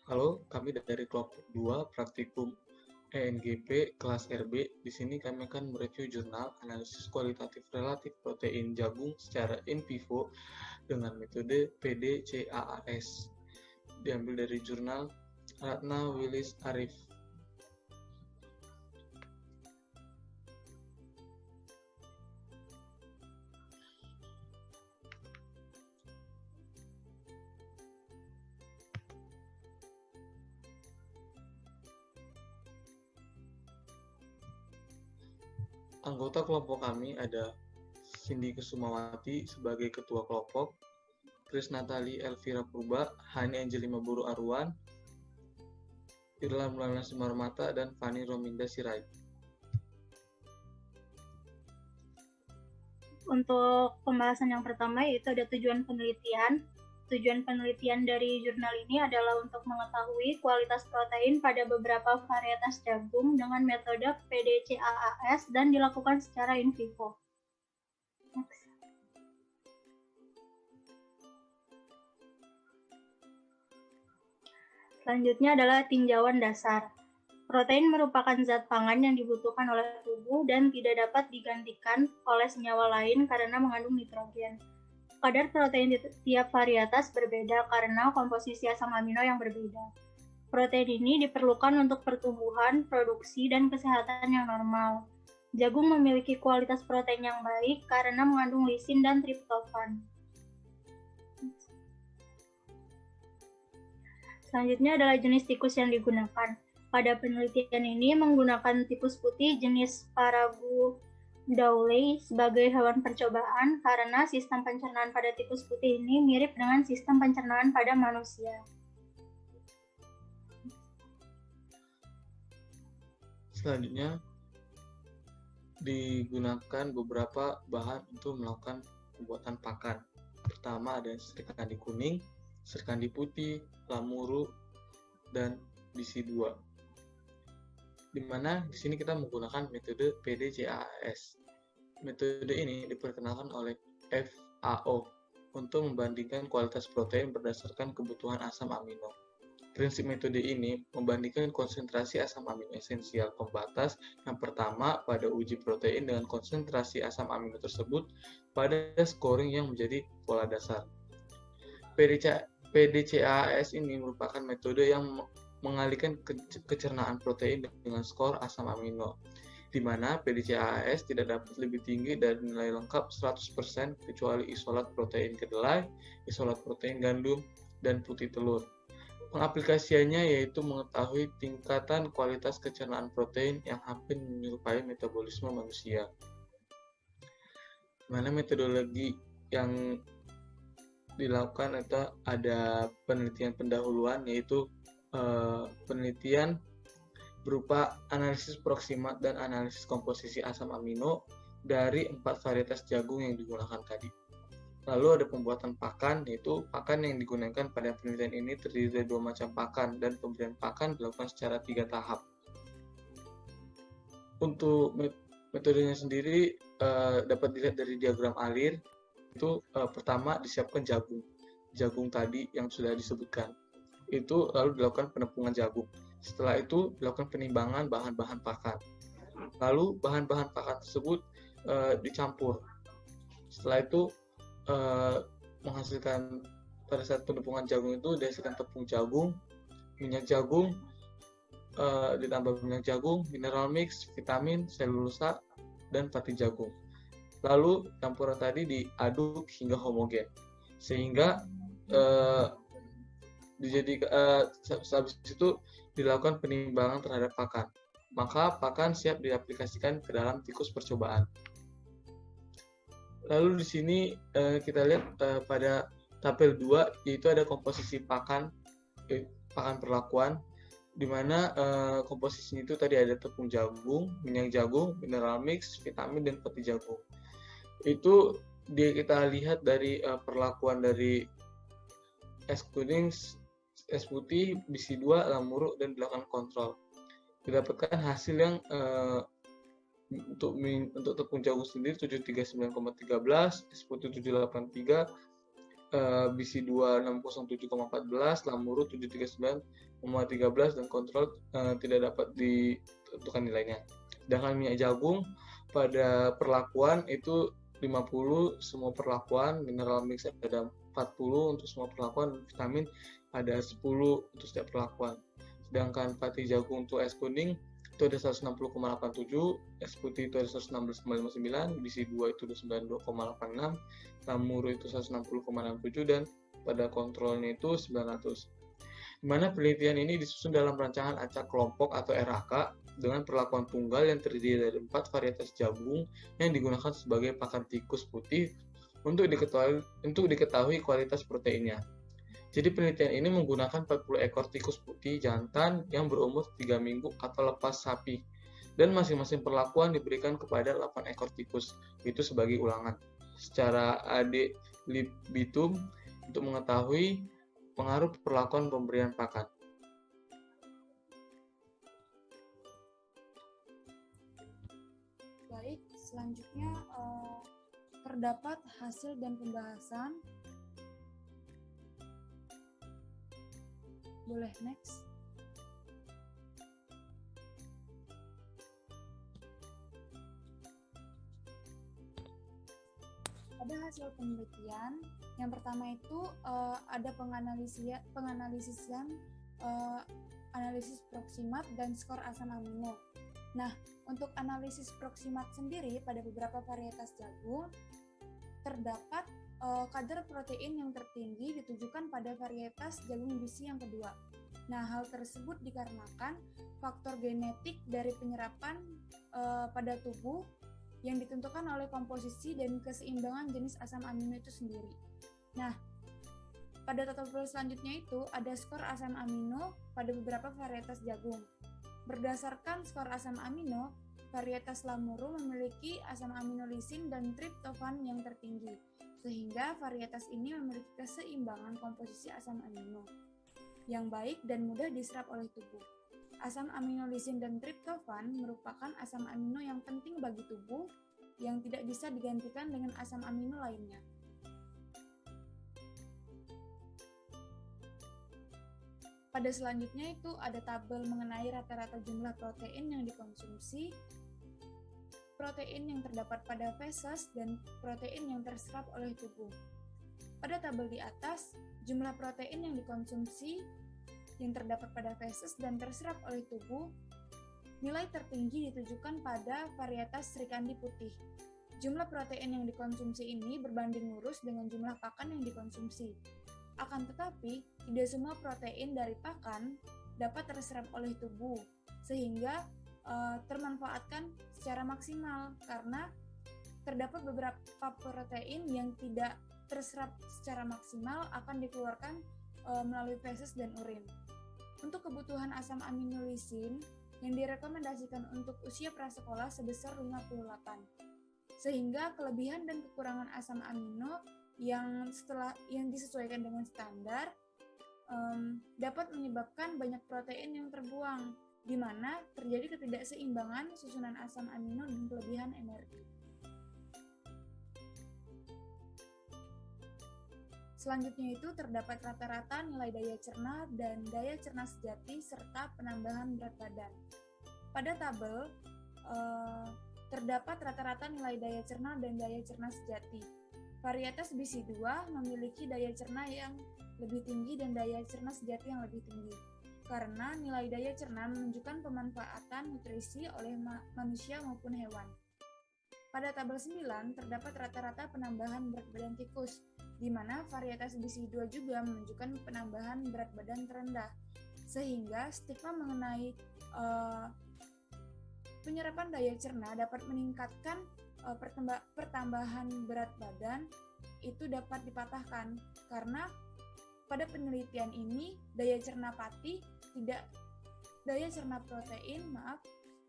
Halo, kami dari kelompok 2 praktikum ENGP kelas RB. Di sini kami akan mereview jurnal analisis kualitatif relatif protein jagung secara in vivo dengan metode PDCAAS. Diambil dari jurnal Ratna Willis Arif. Anggota kelompok kami ada Cindy Kusumawati sebagai ketua kelompok, Chris Natali Elvira Purba, Hani Angelima Buru Arwan, Irla Mulana Simarmata, dan Fani Rominda Sirait. Untuk pembahasan yang pertama yaitu ada tujuan penelitian. Tujuan penelitian dari jurnal ini adalah untuk mengetahui kualitas protein pada beberapa varietas jagung dengan metode PDCAAS dan dilakukan secara in vivo. Next. Selanjutnya adalah tinjauan dasar. Protein merupakan zat pangan yang dibutuhkan oleh tubuh dan tidak dapat digantikan oleh senyawa lain karena mengandung nitrogen. Kadar protein di tiap varietas berbeda karena komposisi asam amino yang berbeda. Protein ini diperlukan untuk pertumbuhan, produksi, dan kesehatan yang normal. Jagung memiliki kualitas protein yang baik karena mengandung lisin dan triptofan. Selanjutnya adalah jenis tikus yang digunakan. Pada penelitian ini menggunakan tikus putih jenis Parabu Dowley sebagai hewan percobaan karena sistem pencernaan pada tikus putih ini mirip dengan sistem pencernaan pada manusia. Selanjutnya, digunakan beberapa bahan untuk melakukan pembuatan pakan. Pertama ada serikandi kuning, serikandi putih, lamuru, dan BC2. Di mana di sini kita menggunakan metode PDCAAS. Metode ini diperkenalkan oleh FAO untuk membandingkan kualitas protein berdasarkan kebutuhan asam amino. Prinsip metode ini membandingkan konsentrasi asam amino esensial pembatas yang pertama pada uji protein dengan konsentrasi asam amino tersebut pada scoring yang menjadi pola dasar. PDCAAS ini merupakan metode yang mengalihkan kecernaan protein dengan skor asam amino, di mana PDCAAS tidak dapat lebih tinggi dari nilai lengkap 100% kecuali isolat protein kedelai, isolat protein gandum, dan putih telur. Pengaplikasiannya yaitu mengetahui tingkatan kualitas kecernaan protein yang hampir menyerupai metabolisme manusia. Mana metodologi yang dilakukan itu ada penelitian pendahuluan yaitu penelitian berupa analisis proksimat dan analisis komposisi asam amino dari 4 varietas jagung yang digunakan tadi. Lalu ada pembuatan pakan, yaitu pakan yang digunakan pada penelitian ini terdiri dari 2 macam pakan dan pemberian pakan dilakukan secara 3 tahap. Untuk metodenya sendiri dapat dilihat dari diagram alir. Itu pertama disiapkan jagung tadi yang sudah disebutkan. Itu lalu dilakukan penepungan jagung. Setelah itu dilakukan penimbangan bahan-bahan pakan. Lalu bahan-bahan pakan tersebut dicampur. Setelah itu menghasilkan pada saat penepungan jagung itu dihasilkan tepung jagung, minyak jagung, ditambah minyak jagung, mineral mix, vitamin, selulosa, dan pati jagung. Lalu campuran tadi diaduk hingga homogen, sehingga habis itu dilakukan penimbangan terhadap pakan. Maka pakan siap diaplikasikan ke dalam tikus percobaan. Lalu di sini kita lihat pada tabel 2 yaitu ada komposisi pakan perlakuan, di mana komposisinya itu tadi ada tepung jagung, minyak jagung, mineral mix, vitamin, dan peti jagung. Itu kita lihat dari perlakuan dari es kuning, es putih, BC2, lamuru, dan dilakukan kontrol. Didapatkan hasil yang untuk tepung jagung sendiri 739,13, es putih 783, BC2 607,14, Lamuru 739,13 dan kontrol tidak dapat ditentukan nilainya. Sedangkan minyak jagung pada perlakuan itu 50 semua perlakuan, mineral mix ada 40 untuk semua perlakuan, vitamin ada 10 untuk setiap perlakuan. Sedangkan pati jagung untuk es kuning itu ada 160,87, es putih itu ada 116,59, BC2 itu 92,86, Lamuru itu 160,67 dan pada kontrolnya itu 900. Di mana penelitian ini disusun dalam rancangan acak kelompok atau RAK dengan perlakuan tunggal yang terdiri dari 4 varietas jagung yang digunakan sebagai pakan tikus putih untuk diketahui kualitas proteinnya. Jadi penelitian ini menggunakan 40 ekor tikus putih jantan yang berumur 3 minggu atau lepas sapi. Dan masing-masing perlakuan diberikan kepada 8 ekor tikus, itu sebagai ulangan. Secara ad libitum untuk mengetahui pengaruh perlakuan pemberian pakan. Baik, selanjutnya terdapat hasil dan pembahasan. Boleh next. Ada hasil penelitian. Yang pertama itu ada penganalisisan analisis proksimat dan skor asam amino. Nah, untuk analisis proksimat sendiri pada beberapa varietas jagung terdapat kadar protein yang tertinggi ditujukan pada varietas jagung bisi yang kedua. Nah, hal tersebut dikarenakan faktor genetik dari penyerapan pada tubuh yang ditentukan oleh komposisi dan keseimbangan jenis asam amino itu sendiri. Nah, pada tabel selanjutnya itu ada skor asam amino pada beberapa varietas jagung. Berdasarkan skor asam amino, varietas Lamuru memiliki asam amino lisin dan triptofan yang tertinggi, sehingga varietas ini memiliki keseimbangan komposisi asam amino yang baik dan mudah diserap oleh tubuh. Asam amino lisin dan triptofan merupakan asam amino yang penting bagi tubuh yang tidak bisa digantikan dengan asam amino lainnya. Pada selanjutnya itu ada tabel mengenai rata-rata jumlah protein yang dikonsumsi, protein yang terdapat pada feses, dan protein yang terserap oleh tubuh. Pada tabel di atas, jumlah protein yang dikonsumsi yang terdapat pada feses dan terserap oleh tubuh, nilai tertinggi ditujukan pada varietas Srikandi putih. Jumlah protein yang dikonsumsi ini berbanding lurus dengan jumlah pakan yang dikonsumsi. Akan tetapi, tidak semua protein dari pakan dapat terserap oleh tubuh, sehingga termanfaatkan secara maksimal karena terdapat beberapa protein yang tidak terserap secara maksimal akan dikeluarkan melalui feses dan urin. Untuk kebutuhan asam amino lisin yang direkomendasikan untuk usia prasekolah sebesar 58. Sehingga kelebihan dan kekurangan asam amino yang disesuaikan dengan standar dapat menyebabkan banyak protein yang terbuang, di mana terjadi ketidakseimbangan susunan asam amino dan kelebihan energi. Selanjutnya itu terdapat rata-rata nilai daya cerna dan daya cerna sejati serta penambahan berat badan. Pada tabel terdapat rata-rata nilai daya cerna dan daya cerna sejati. Varietas BC2 memiliki daya cerna yang lebih tinggi dan daya cerna sejati yang lebih tinggi, karena nilai daya cerna menunjukkan pemanfaatan nutrisi oleh manusia maupun hewan. Pada tabel 9 terdapat rata-rata penambahan berat badan tikus, di mana varietas BC2 juga menunjukkan penambahan berat badan terendah, sehingga stigma mengenai penyerapan daya cerna dapat meningkatkan pertambahan berat badan itu dapat dipatahkan karena pada penelitian ini daya cerna protein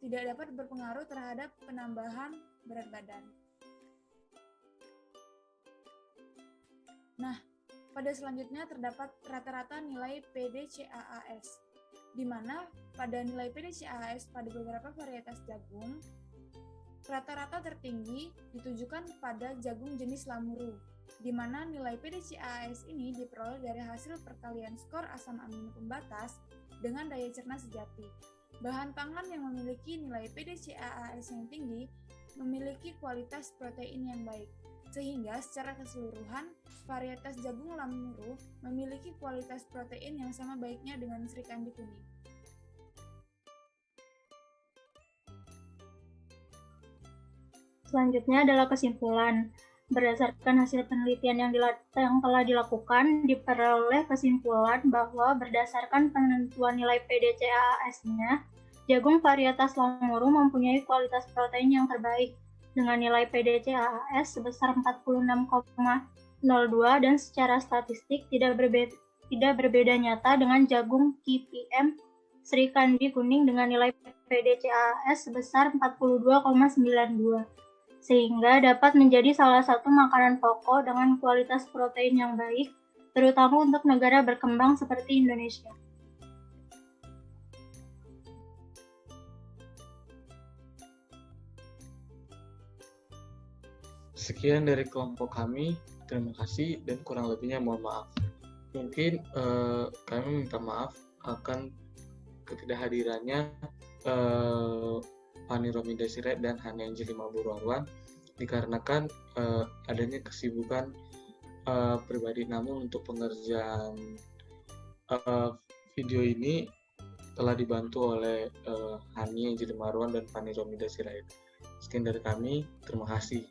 tidak dapat berpengaruh terhadap penambahan berat badan. Nah, pada selanjutnya terdapat rata-rata nilai PDCAAS, di mana pada nilai PDCAAS pada beberapa varietas jagung rata-rata tertinggi ditujukan pada jagung jenis Lamuru, di mana nilai PDCAAS ini diperoleh dari hasil perkalian skor asam amino pembatas dengan daya cerna sejati. Bahan pangan yang memiliki nilai PDCAAS yang tinggi memiliki kualitas protein yang baik, sehingga secara keseluruhan varietas jagung lamuru memiliki kualitas protein yang sama baiknya dengan serikandi kuning. Selanjutnya adalah kesimpulan. Berdasarkan hasil penelitian yang telah dilakukan, diperoleh kesimpulan bahwa berdasarkan penentuan nilai PDCAAS-nya, jagung varietas lamuru mempunyai kualitas protein yang terbaik dengan nilai PDCAAS sebesar 46,02 dan secara statistik tidak berbeda nyata dengan jagung KPM serikandi kuning dengan nilai PDCAAS sebesar 42,92. Sehingga dapat menjadi salah satu makanan pokok dengan kualitas protein yang baik, terutama untuk negara berkembang seperti Indonesia. Sekian dari kelompok kami, terima kasih dan kurang lebihnya mohon maaf. Mungkin kami minta maaf akan ketidakhadirannya Fani Romida Sirait dan Hani Anjeli Maburuarwan dikarenakan adanya kesibukan pribadi, namun untuk pengerjaan video ini telah dibantu oleh Hani Anjeli Maburuarwan dan Fani Romida Sirait. Sekian dari kami, terima kasih.